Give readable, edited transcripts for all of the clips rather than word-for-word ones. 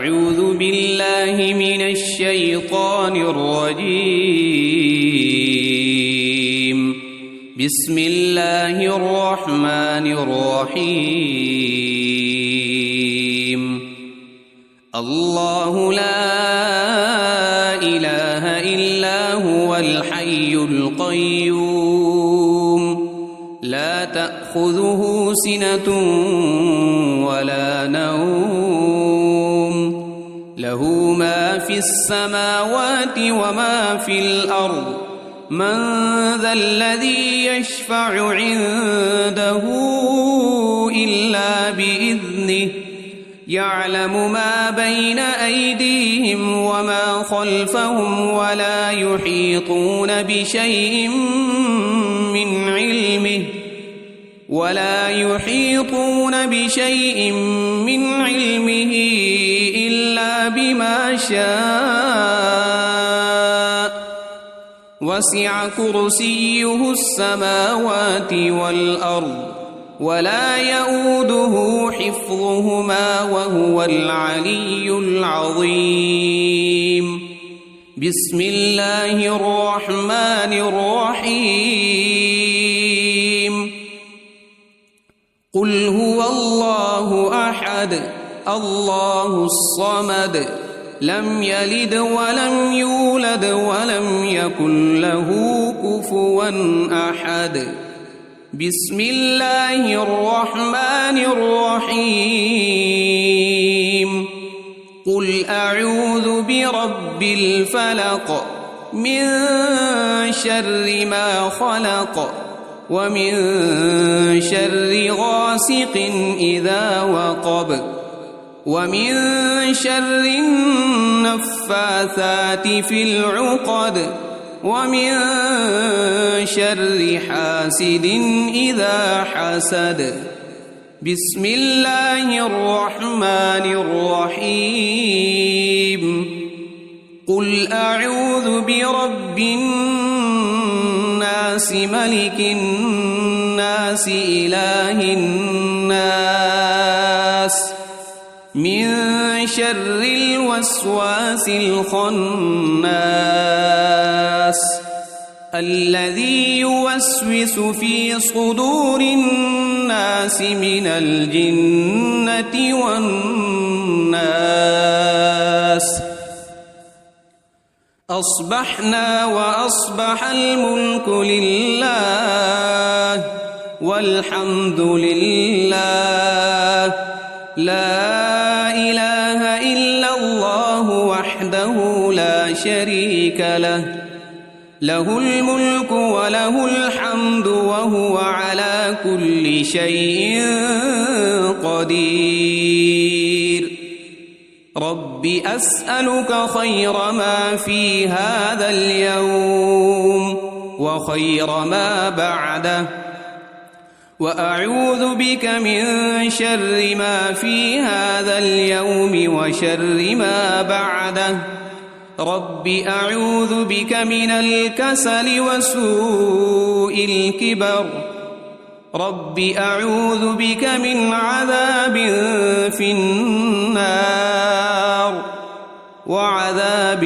أعوذ بالله من الشيطان الرجيم. بسم الله الرحمن الرحيم. الله لا إله إلا هو الحي القيوم لا تأخذه سنة ولا نوم له ما في السماوات وما في الأرض من ذا الذي يشفع عنده إلا بإذنه يعلم ما بين أيديهم وما خلفهم ولا يحيطون بشيء من علمه إلا بما شاء وسع كرسيه السماوات والأرض ولا يؤوده حفظهما وهو العلي العظيم. بسم الله الرحمن الرحيم. قل هو الله أحد الله الصمد لم يلد ولم يولد ولم يكن له كفوا أحد. بسم الله الرحمن الرحيم. قل أعوذ برب الفلق من شر ما خلق ومن شر غاسق إذا وقب ومن شر النفاثات في العقد ومن شر حاسد إذا حسد. بسم الله الرحمن الرحيم. قل أعوذ برب الناس ملك الناس إله الناس من شر الوسواس الخناس الذي يوسوس في صدور الناس من الجنة والناس. أصبحنا وأصبح الملك لله والحمد لله لا إله إلا الله وحده لا شريك له له الملك وله الحمد وهو على كل شيء قدير. رب أسألك خير ما في هذا اليوم وخير ما بعده وأعوذ بك من شر ما في هذا اليوم وشر ما بعده. رب أعوذ بك من الكسل وسوء الكبر. رب أعوذ بك من عذاب في النار وعذاب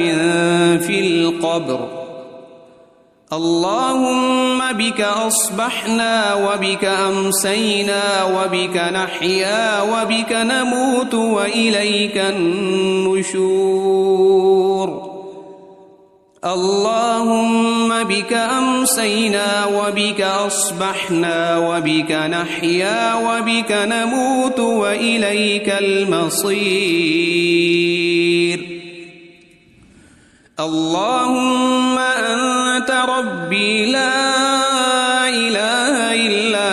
في القبر. اللهم بك أصبحنا وبك أمسينا وبك نحيا وبك نموت وإليك النشور. اللهم بك أمسينا وبك أصبحنا وبك نحيا وبك نموت وإليك المصير. اللهم أنت ربي لا إله إلا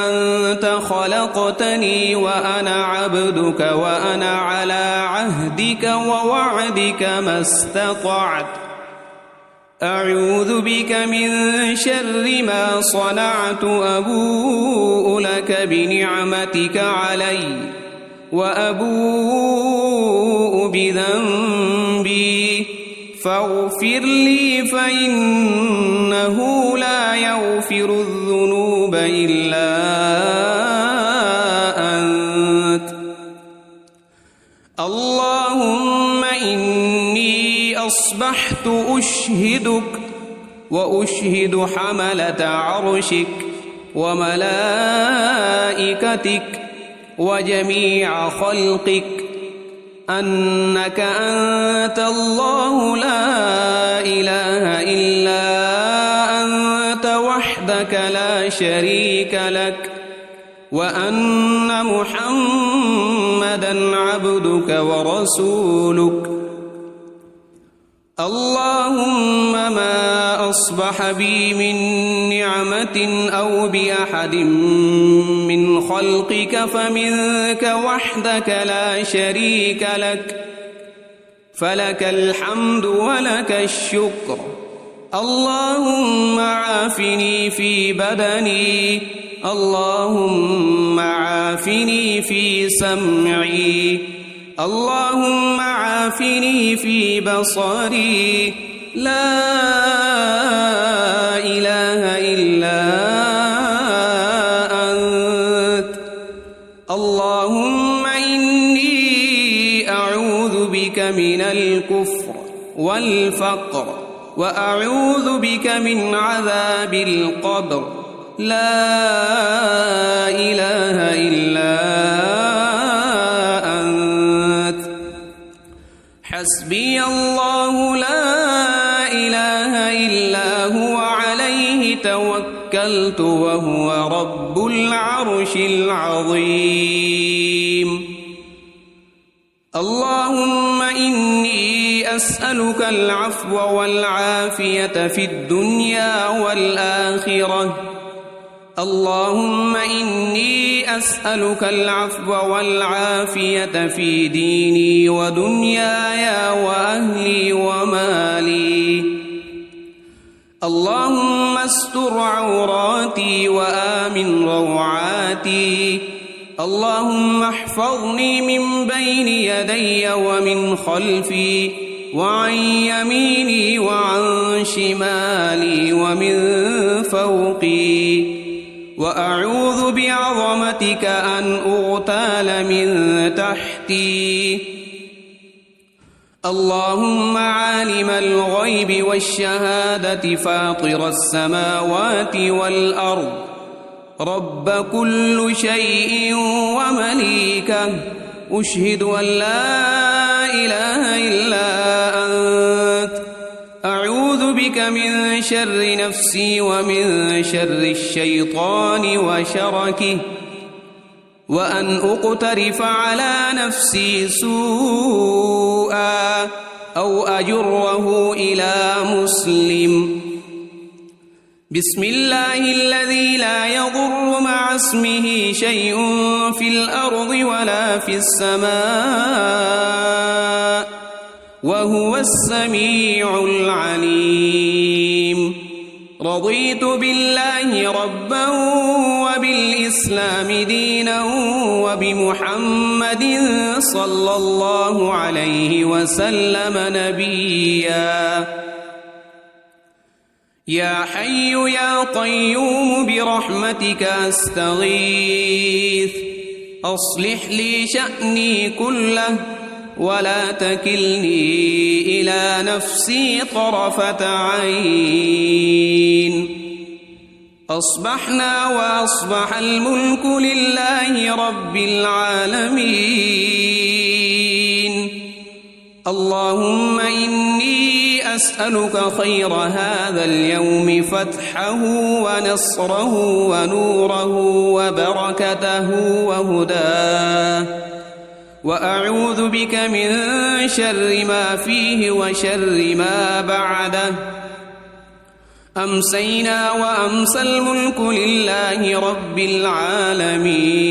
أنت خلقتني وأنا عبدك وأنا على عهدك ووعدك ما استطعت. أعوذ بك من شر ما صنعت أبوء لك بنعمتك علي وأبوء بذنبي فاغفر لي فإنه لا يغفر الذنوب إلا أنت. اللهم إني أصبحت أشهدك وأشهد حملة عرشك وملائكتك وجميع خلقك أنك أنت الله لا إله إلا أنت وحدك لا شريك لك وأن محمدًا عبدك ورسولك. اللهم ما أصبح بي من نعمة أو بأحد من خلقك فمنك وحدك لا شريك لك، فلك الحمد ولك الشكر. اللهم عافني في بدني، اللهم عافني في سمعي، اللهم عافني في بصري، لا إله إلا أنت. اللهم إني أعوذ بك من الكفر والفقر وأعوذ بك من عذاب القبر، لا إله إلا أنت. حسبي الله لا إله إلا هو عليه توكلت وهو رب العرش العظيم. اللهم إني أسألك العفو والعافية في الدنيا والآخرة. اللهم إني أسألك العفو والعافية في ديني ودنياي وأهلي ومالي. اللهم استر عوراتي وآمن روعاتي. اللهم احفظني من بين يدي ومن خلفي وعن يميني وعن شمالي ومن فوقي، وأعوذ بعظمتك أن أغتال من تحتي. اللهم عالم الغيب والشهادة فاطر السماوات والأرض، رب كل شيء ومليكه، أشهد أن لا إله إلا أنت. أعوذ بك من شر نفسي ومن شر الشيطان وشركه، وأن أقترف على نفسي سوءا أو أجره إلى مسلم. بسم الله الذي لا يضر مع اسمه شيء في الأرض ولا في السماء وهو السميع العليم. رضيت بالله ربا وبالإسلام دينا وبمحمد صلى الله عليه وسلم نبيا. يا حي يا قيوم برحمتك أستغيث، أصلح لي شأني كله ولا تكلني إلى نفسي طرفة عين. أصبحنا وأصبح الملك لله رب العالمين. اللهم إني أسألك خير هذا اليوم فتحه ونصره ونوره وبركته وهداه، وأعوذ بك من شر ما فيه وشر ما بعده. أمسينا وأمسى الملك لله رب العالمين.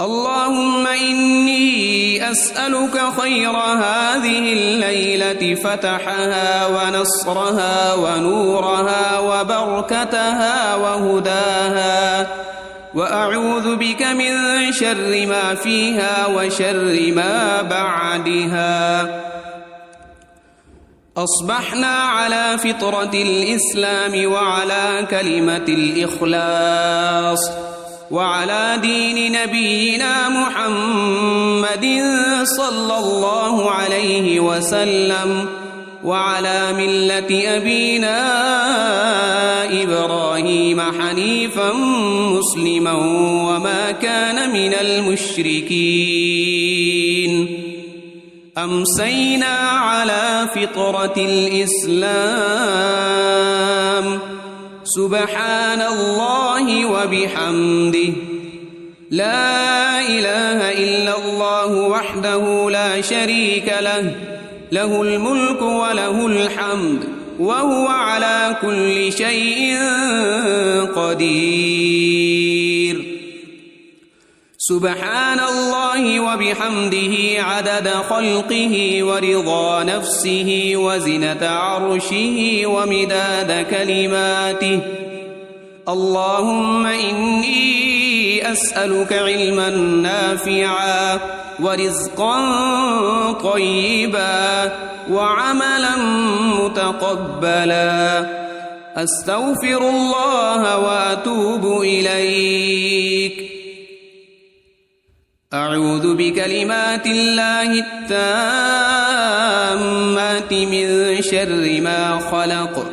اللهم إني أسألك خير هذه الليلة فتحها ونصرها ونورها وبركتها وهداها، وأعوذ بك من شر ما فيها وشر ما بعدها. أصبحنا على فطرة الإسلام وعلى كلمة الإخلاص، وعلى دين نبينا محمد صلى الله عليه وسلم وعلى ملة أبينا إبراهيم حنيفا مسلما وما كان من المشركين أمسينا على فطرة الإسلام سبحان الله وبحمده لا إله إلا الله وحده لا شريك له له الملك وله الحمد وهو على كل شيء قدير سبحان الله وبحمده عدد خلقه ورضا نفسه وزنة عرشه ومداد كلماته اللهم إني أسألك علما نافعا ورزقا طيبا وعملا متقبلا أستغفر الله وأتوب إليك أعوذ بكلمات الله التامات من شر ما خلق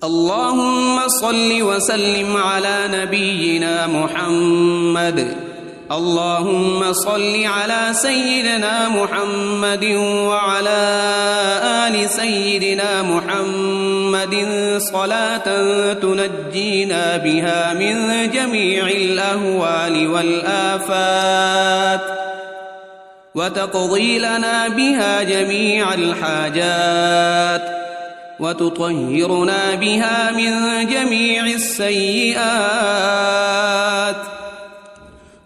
اللهم صل وسلم على نبينا محمد اللهم صل على سيدنا محمد وعلى آل سيدنا محمد صلاة تنجينا بها من جميع الأهوال والآفات وتقضي لنا بها جميع الحاجات وتطهرنا بها من جميع السيئات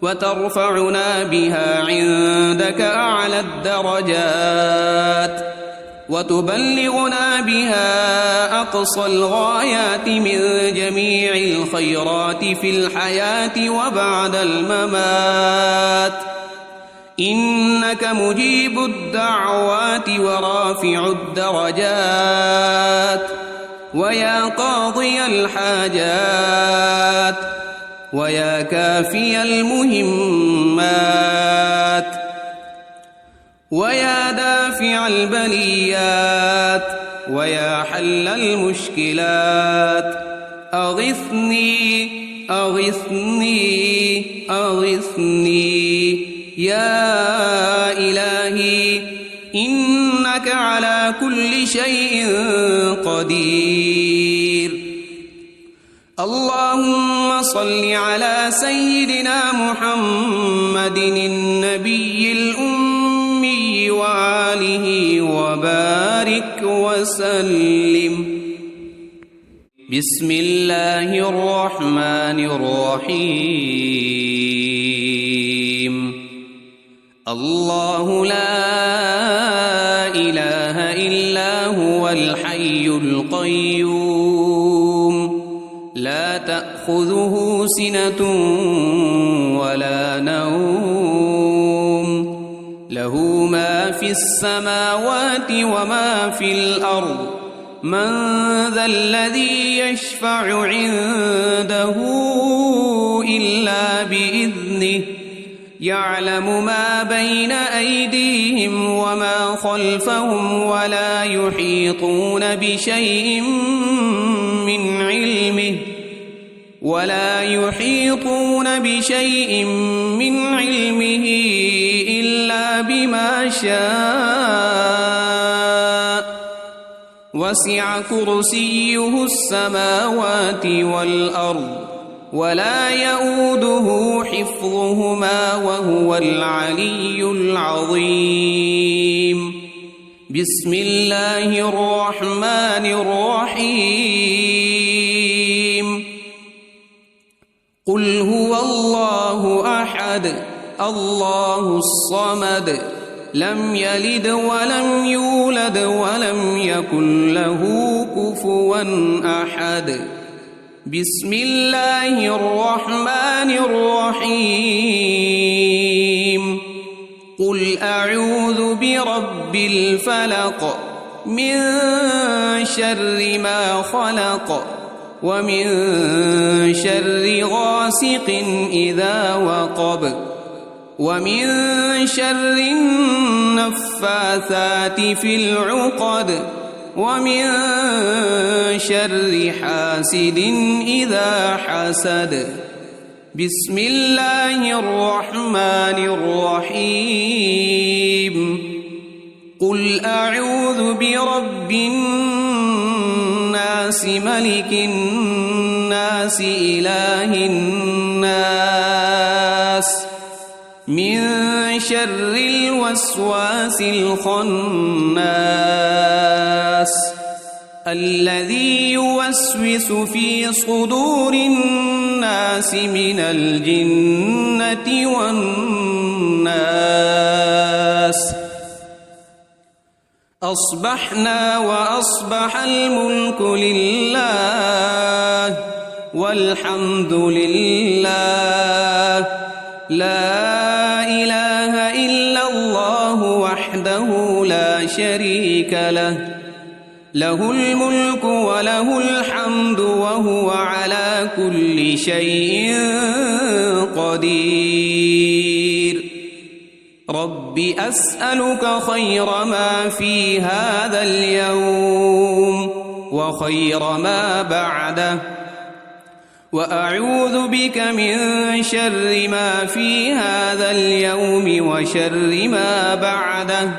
وترفعنا بها عندك أعلى الدرجات وتبلغنا بها أقصى الغايات من جميع الخيرات في الحياة وبعد الممات إنك مجيب الدعوات ورافع الدرجات ويا قاضي الحاجات ويا كافي المهمات ويا دافع البليات ويا حل المشكلات أغثني أغثني أغثني يا إلهي إنك على كل شيء قدير اللهم صل على سيدنا محمد النبي الأمي وآله وبارك وسلم بسم الله الرحمن الرحيم الله لا إله إلا هو الحي القيوم لا تأخذه سنة ولا نوم له ما في السماوات وما في الأرض من ذا الذي يشفع عنده إلا بإذنه يعلم ما بين أيديهم وما خلفهم ولا يحيطون بشيء من علمه إلا بما شاء وسع كرسيه السماوات والأرض ولا يؤوده حفظهما وهو العلي العظيم بسم الله الرحمن الرحيم قل هو الله أحد الله الصمد لم يلد ولم يولد ولم يكن له كفوا أحد بسم الله الرحمن الرحيم قل أعوذ برب الفلق من شر ما خلق ومن شر غاسق إذا وقب ومن شر النفاثات في العقد ومن شر حاسد إذا حسد. بسم الله الرحمن الرحيم. قل أعوذ برب الناس ملك الناس إله الناس من شر الوسواس الخناس الذي يوسوس في صدور الناس من الجنة والناس. أصبحنا وأصبح الملك لله والحمد لله لا إله إلا الله وحده لا شريك له له الملك وله الحمد وهو على كل شيء قدير. رب أسألك خير ما في هذا اليوم وخير ما بعده وأعوذ بك من شر ما في هذا اليوم وشر ما بعده.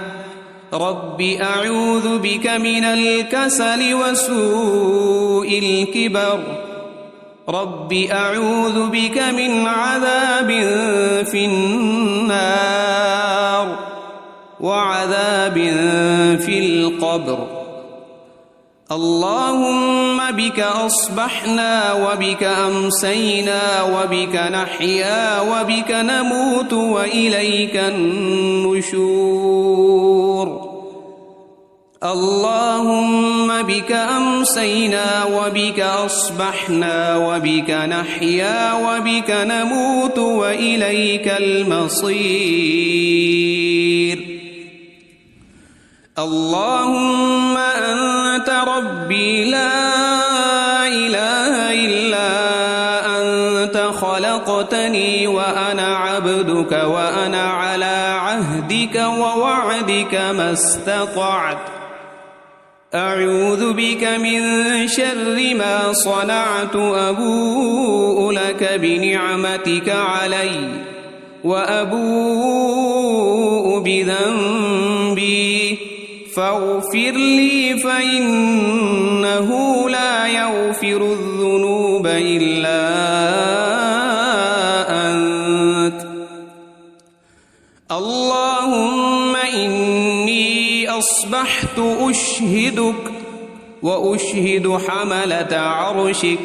رب أعوذ بك من الكسل وسوء الكبر. رب أعوذ بك من عذاب في النار وعذاب في القبر. اللهم بك أصبحنا وبك أمسينا وبك نحيا وبك نموت وإليك النشور. اللهم بك أمسينا وبك أصبحنا وبك نحيا وبك نموت وإليك المصير. اللهم أنت ربي لا إله إلا أنت خلقتني وأنا عبدك وأنا على عهدك ووعدك ما استطعت. أعوذ بك من شر ما صنعت. أبوء لك بنعمتك علي وأبوء بذنبي فاغفر لي فإنه لا يغفر الذنوب إلا أنت. اللهم إني أصبحت أشهدك وأشهد حملة عرشك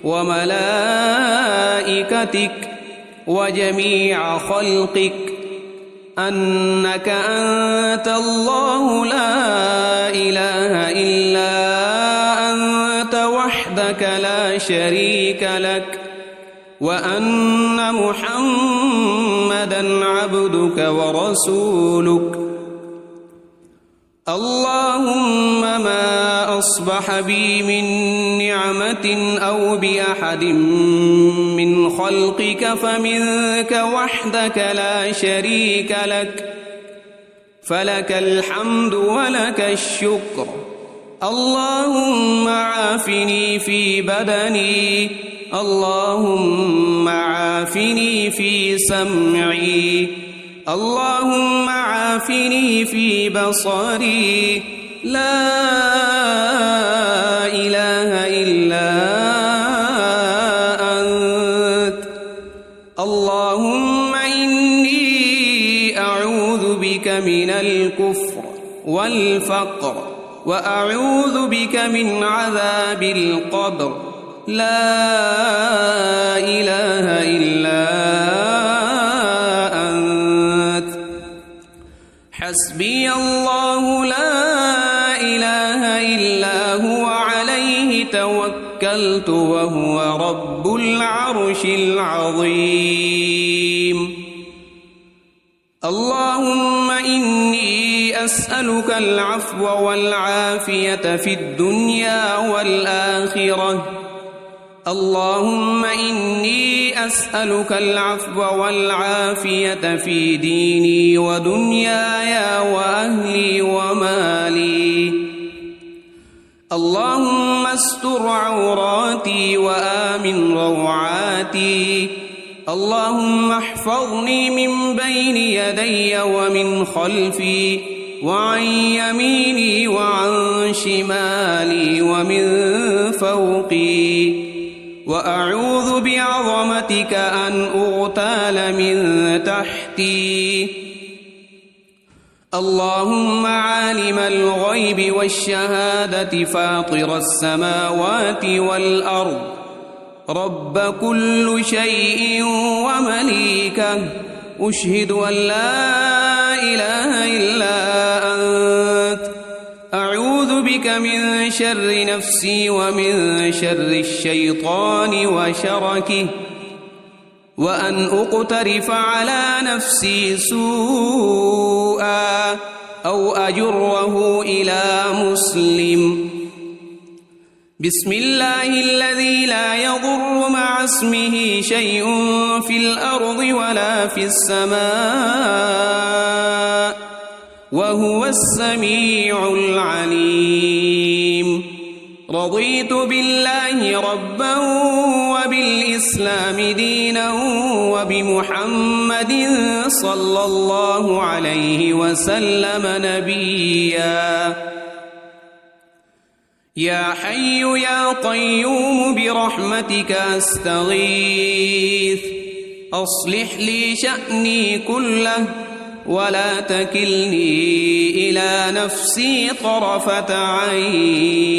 وملائكتك وجميع خلقك أنك أنت الله لا إله إلا أنت وحدك لا شريك لك وأن محمدًا عبدك ورسولك. اللهم ما أصبح بي من نعمة أو بأحد من خلقك فمنك وحدك لا شريك لك فلك الحمد ولك الشكر. اللهم عافني في بدني. اللهم عافني في سمعي. اللهم عافني في بصري. لا إله إلا أنت. اللهم إني أعوذ بك من الكفر والفقر وأعوذ بك من عذاب القبر. لا إله إلا أنت. حسبي الله لا إله إلا هو عليه توكلت وهو رب العرش العظيم. اللهم إني أسألك العفو والعافية في الدنيا والآخرة اللهم إني أسألك العفو والعافية في ديني ودنياي وأهلي ومالي. اللهم استر عوراتي وآمن روعاتي. اللهم احفظني من بين يدي ومن خلفي وعن يميني وعن شمالي ومن فوقي، وأعوذ بعظمتك أن أغتال من تحتي. اللهم عالم الغيب والشهادة فاطر السماوات والأرض، رب كل شيء ومليكه، أشهد أن لا إله إلا أنت، أعوذ بك من شر نفسي ومن شر الشيطان وشركه، وأن أقترف على نفسي سوءا أو أجره إلى مسلم. بسم الله الذي لا يضر مع اسمه شيء في الأرض ولا في السماء، وهو السميع العليم. رضيت بالله ربا وبالإسلام دينا وبمحمد صلى الله عليه وسلم نبيا. يا حي يا قيوم برحمتك أستغيث، أصلح لي شأني كله ولا تكلني إلى نفسي طرفة عين.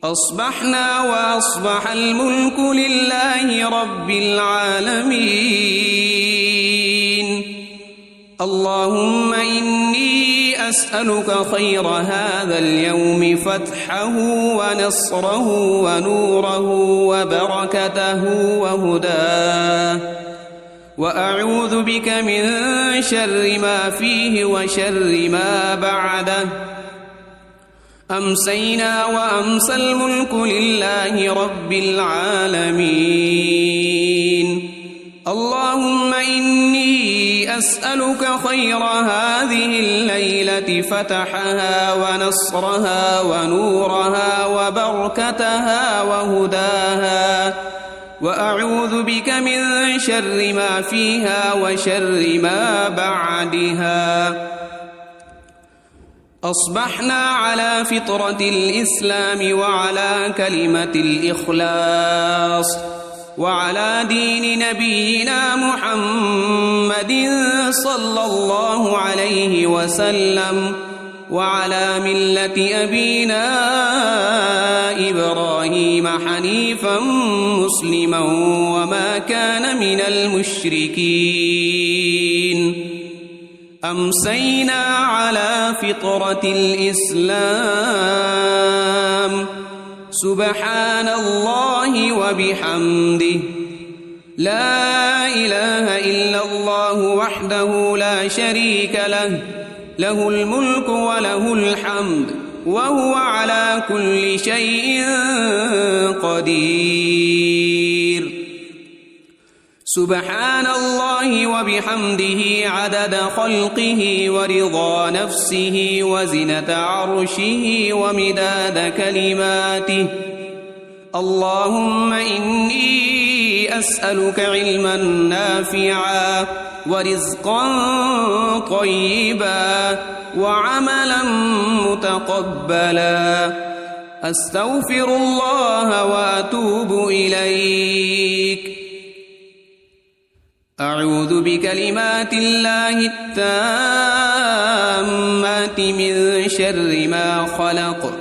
أصبحنا وأصبح الملك لله رب العالمين. اللهم إني أسألك خير هذا اليوم فتحه ونصره ونوره وبركته وهداه، وأعوذ بك من شر ما فيه وشر ما بعده. أمسينا وأمسى الملك لله رب العالمين. اللهم إني أسألك خير هذه الليلة فتحها ونصرها ونورها وبركتها وهداها، وأعوذ بك من شر ما فيها وشر ما بعدها. أصبحنا على فطرة الإسلام وعلى كلمة الإخلاص وعلى دين نبينا محمد صلى الله عليه وسلم وعلى ملة أبينا إبراهيم حنيفا مسلما وما كان من المشركين. أمسينا على فطرة الإسلام. سبحان الله وبحمده، لا إله إلا الله وحده لا شريك له، له الملك وله الحمد وهو على كل شيء قدير. سبحان الله وبحمده عدد خلقه ورضا نفسه وزنة عرشه ومداد كلماته. اللهم إني أسألك علما نافعا ورزقا طيبا وعملا متقبلا. أستغفر الله وأتوب إليك. أعوذ بكلمات الله التامات من شر ما خلق.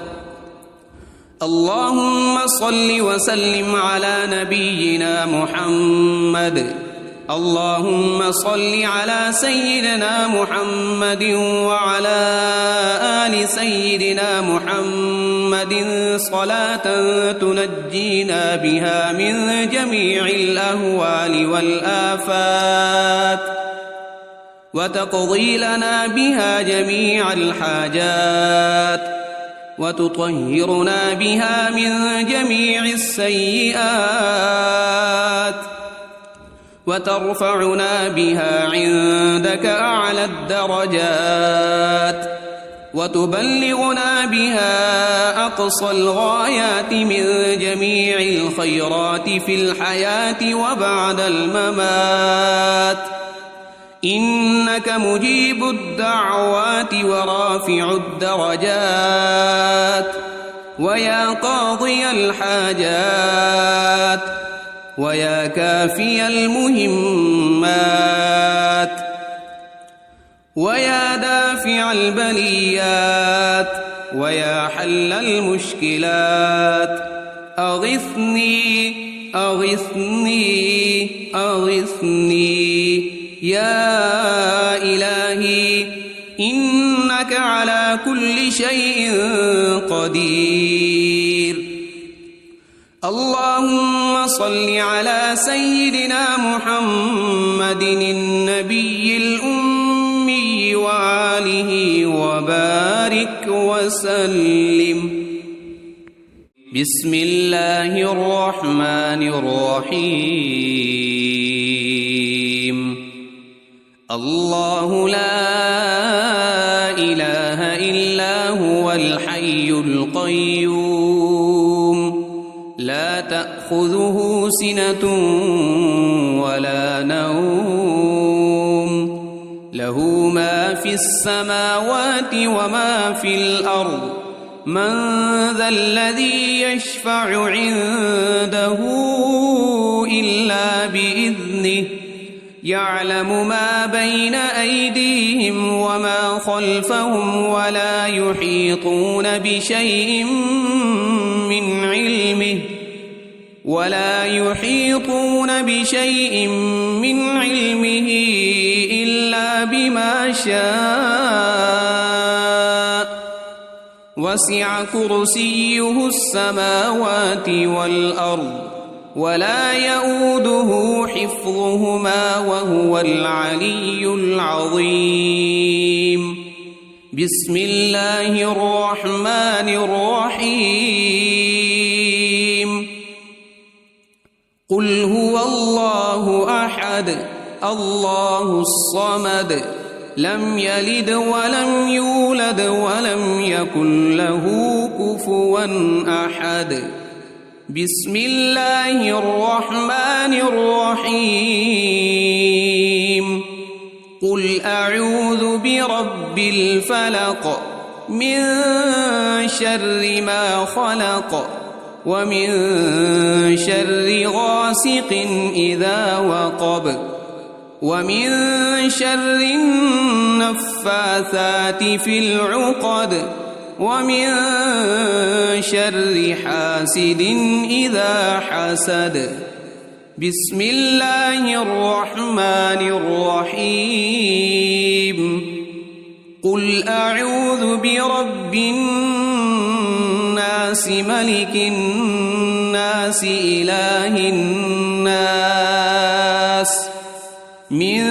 اللهم صل وسلم على نبينا محمد. اللهم صل على سيدنا محمد وعلى آل سيدنا محمد صلاة تنجينا بها من جميع الأهوال والآفات وتقضي لنا بها جميع الحاجات وتطهرنا بها من جميع السيئات وترفعنا بها عندك أعلى الدرجات وتبلغنا بها أقصى الغايات من جميع الخيرات في الحياة وبعد الممات إنك مجيب الدعوات ورافع الدرجات ويا قاضي الحاجات ويا كافي المهمات ويا دافع البليات ويا حل المشكلات أغثني أغثني أغثني يا إلهي إنك على كل شيء قدير. اللهم صل على سيدنا محمد النبي الأمي وآله وبارك وسلم. بسم الله الرحمن الرحيم. الله لا إله إلا هو الحي القيوم لا تأخذه سنة ولا نوم له ما في السماوات وما في الأرض من ذا الذي يشفع عنده إلا بإذنه يعلم ما بين أيديهم وما خلفهم ولا يحيطون بشيء من علمه إلا بما شاء وسع كرسيه السماوات والأرض ولا يؤوده حفظهما وهو العلي العظيم. بسم الله الرحمن الرحيم. قل هو الله أحد الله الصمد لم يلد ولم يولد ولم يكن له كفوا أحد. بسم الله الرحمن الرحيم. قل أعوذ برب الفلق من شر ما خلق ومن شر غاسق إذا وقب ومن شر النفاثات في العقد ومن شر حاسد إذا حسد. بسم الله الرحمن الرحيم. قل أعوذ برب الناس ملك الناس إله الناس من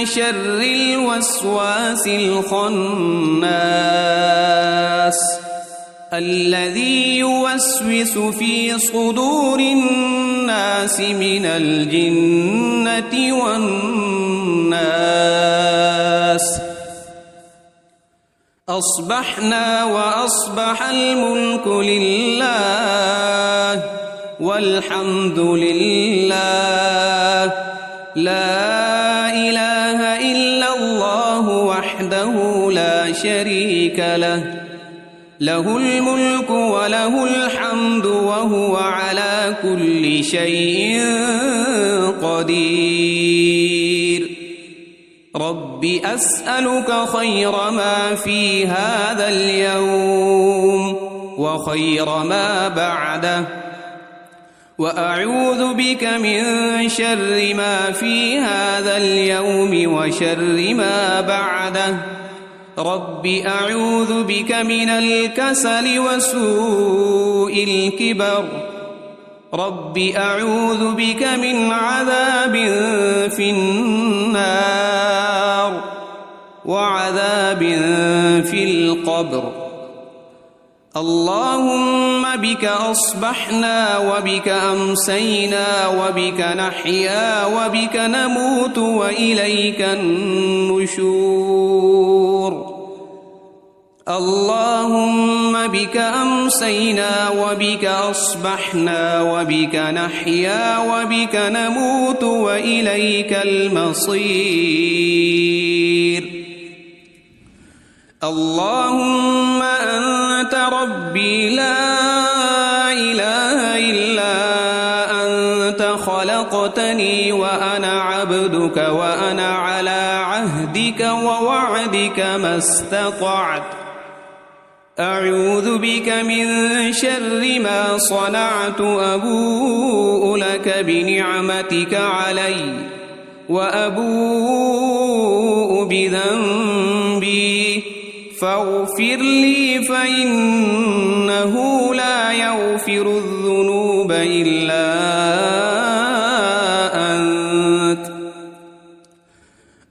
شر الوسواس الخناس الذي يوسوس في صدور الناس من الجنة والناس. أصبحنا وأصبح الملك لله والحمد لله لا إله إلا الله وحده لا شريك له له الملك وله الحمد وهو على كل شيء قدير. رب أسألك خير ما في هذا اليوم وخير ما بعده وأعوذ بك من شر ما في هذا اليوم وشر ما بعده. رب أعوذ بك من الكسل وسوء الكبر. رب أعوذ بك من عذاب في النار وعذاب في القبر. اللهم بك أصبحنا وبك أمسينا وبك نحيا وبك نموت وإليك النشور اللهم بك أمسينا وبك أصبحنا وبك نحيا وبك نموت وإليك المصير اللهم أنت ربي لا إله إلا أنت خلقتني وأنا عبدك وأنا على عهدك ووعدك ما استطعت أعوذ بك من شر ما صنعت أبوء لك بنعمتك علي وأبوء بذنبي فاغفر لي فإنه لا يغفر الذنوب إلا أنت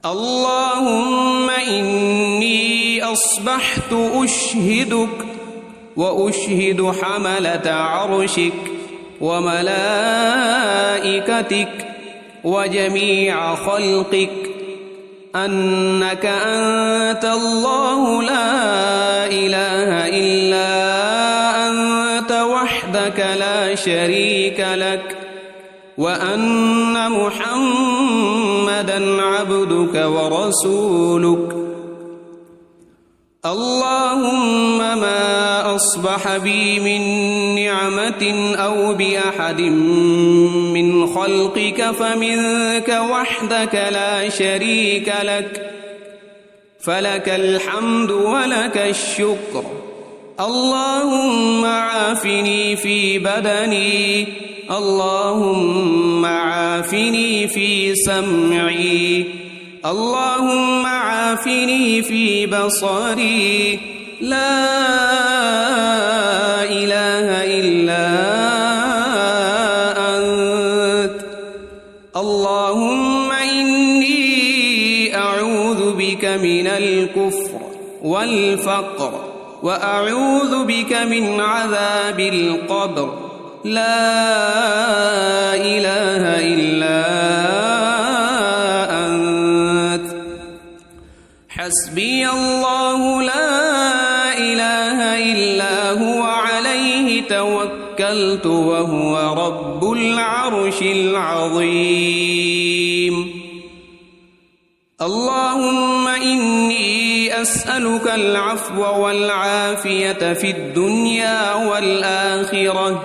اللهم إني أصبحت أشهدك وأشهد حملة عرشك وملائكتك وجميع خلقك أنك أنت الله لا إله إلا أنت وحدك لا شريك لك وأن محمدًا عبدك ورسولك اللهم ما أصبح بي من نعمة أو بأحد من خلقك فمنك وحدك لا شريك لك فلك الحمد ولك الشكر اللهم عافني في بدني اللهم عافني في سمعي اللهم عافني في بصري لا إله إلا أنت اللهم إني أعوذ بك من الكفر والفقر وأعوذ بك من عذاب القبر لا إله إلا أنت حسبي الله لا إله إلا هو عليه توكلت وهو رب العرش العظيم اللهم إني أسألك العفو والعافية في الدنيا والآخرة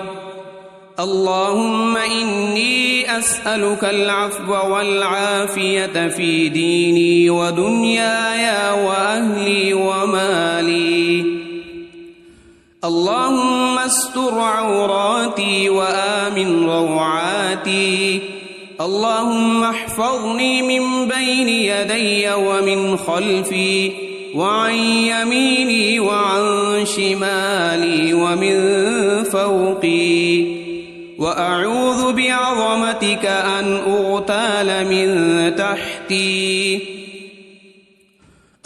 اللهم إني أسألك العفو والعافية في ديني ودنياي وأهلي ومالي اللهم استر عوراتي وآمن روعاتي اللهم احفظني من بين يدي ومن خلفي وعن يميني وعن شمالي ومن فوقي وأعوذ بعظمتك أن أغتال من تحتي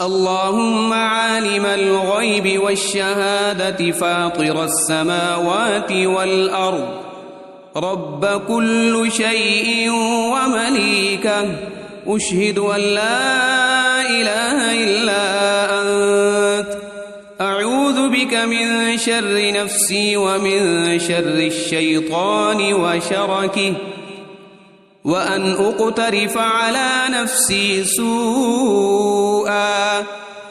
اللهم عالم الغيب والشهادة فاطر السماوات والأرض رب كل شيء ومليكه أشهد أن لا إله إلا أنت أعوذ بك من شر نفسي ومن شر الشيطان وشركه وأن أقترف على نفسي سوءا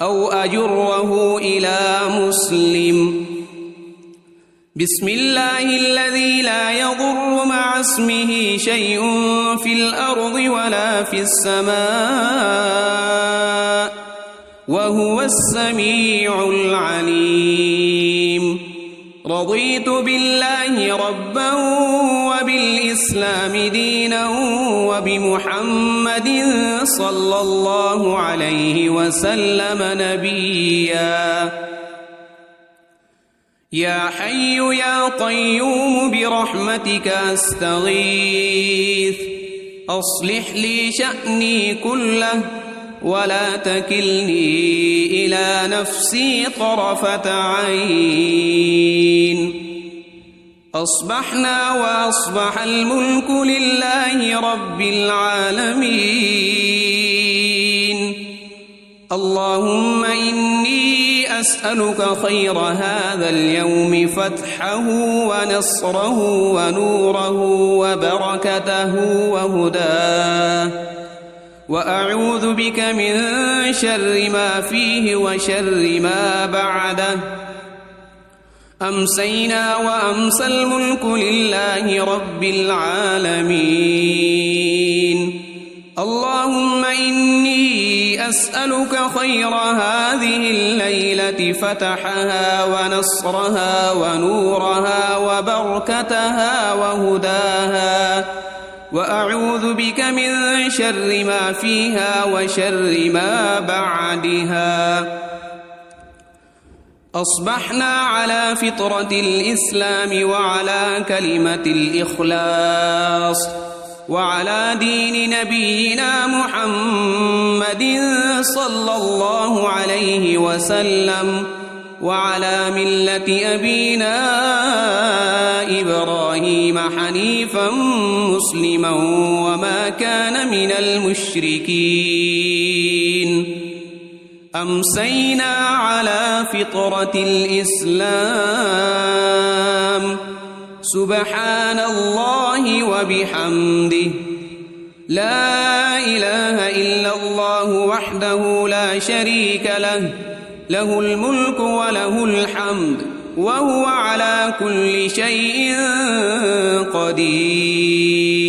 أو أجره إلى مسلم بسم الله الذي لا يضر مع اسمه شيء في الأرض ولا في السماء وهو السميع العليم رضيت بالله ربا وبالإسلام دينا وبمحمد صلى الله عليه وسلم نبيا يا حي يا قيوم برحمتك أستغيث أصلح لي شأني كله ولا تكلني إلى نفسي طرفة عين. أصبحنا وأصبح الملك لله رب العالمين. اللهم إني أسألك خير هذا اليوم فتحه ونصره ونوره وبركته وهداه، وأعوذ بك من شر ما فيه وشر ما بعده. أمسينا وأمسى الملك لله رب العالمين. اللهم إني أسألك خير هذه الليلة فتحها ونصرها ونورها وبركتها وهداها، وأعوذ بك من شر ما فيها وشر ما بعدها. أصبحنا على فطرة الإسلام وعلى كلمة الإخلاص وعلى دين نبينا محمد صلى الله عليه وسلم، وعلى ملة أبينا إبراهيم حنيفا مسلما وما كان من المشركين. أمسينا على فطرة الإسلام. سبحان الله وبحمده، لا إله إلا الله وحده لا شريك له، له الملك وله الحمد وهو على كل شيء قدير.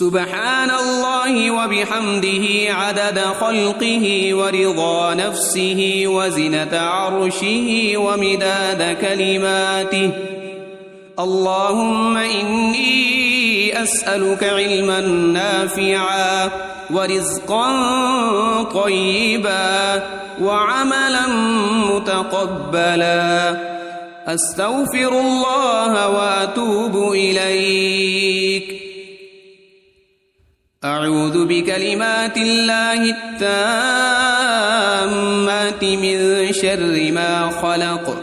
سبحان الله وبحمده عدد خلقه ورضا نفسه وزنة عرشه ومداد كلماته. اللهم إني أسألك علما نافعا ورزقا طيبا وعملا متقبلا. أستغفر الله وأتوب إليك. أعوذ بكلمات الله التامات من شر ما خلق.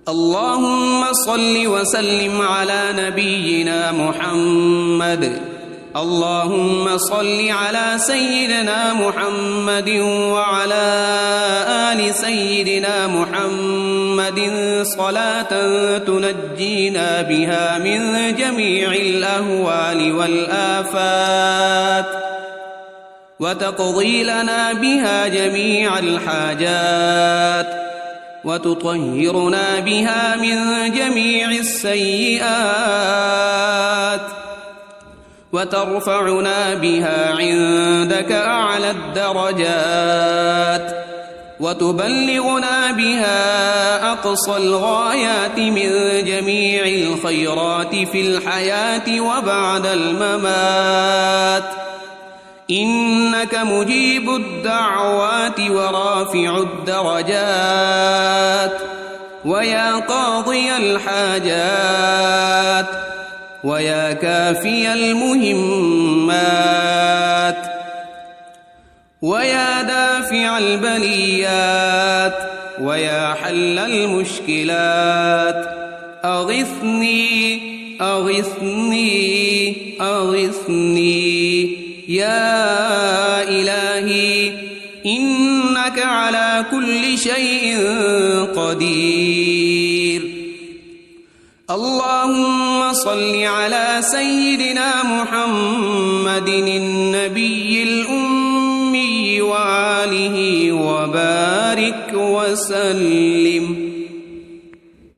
اللهم صل وسلم على نبينا محمد. اللهم صل على سيدنا محمد وعلى آل سيدنا محمد صلاة تنجينا بها من جميع الأهوال والآفات، وتقضي لنا بها جميع الحاجات، وتطهرنا بها من جميع السيئات، وترفعنا بها عندك أعلى الدرجات، وتبلغنا بها أقصى الغايات من جميع الخيرات في الحياة وبعد الممات. إنك مجيب الدعوات ورافع الدرجات، ويا قاضي الحاجات، ويا كافي المهمات، ويا دافع البليات، ويا حل المشكلات. أغثني أغثني أغثني يا إلهي، إنك على كل شيء قدير. اللهم صل على سيدنا محمد النبي الأمي وآله وبارك وسلم.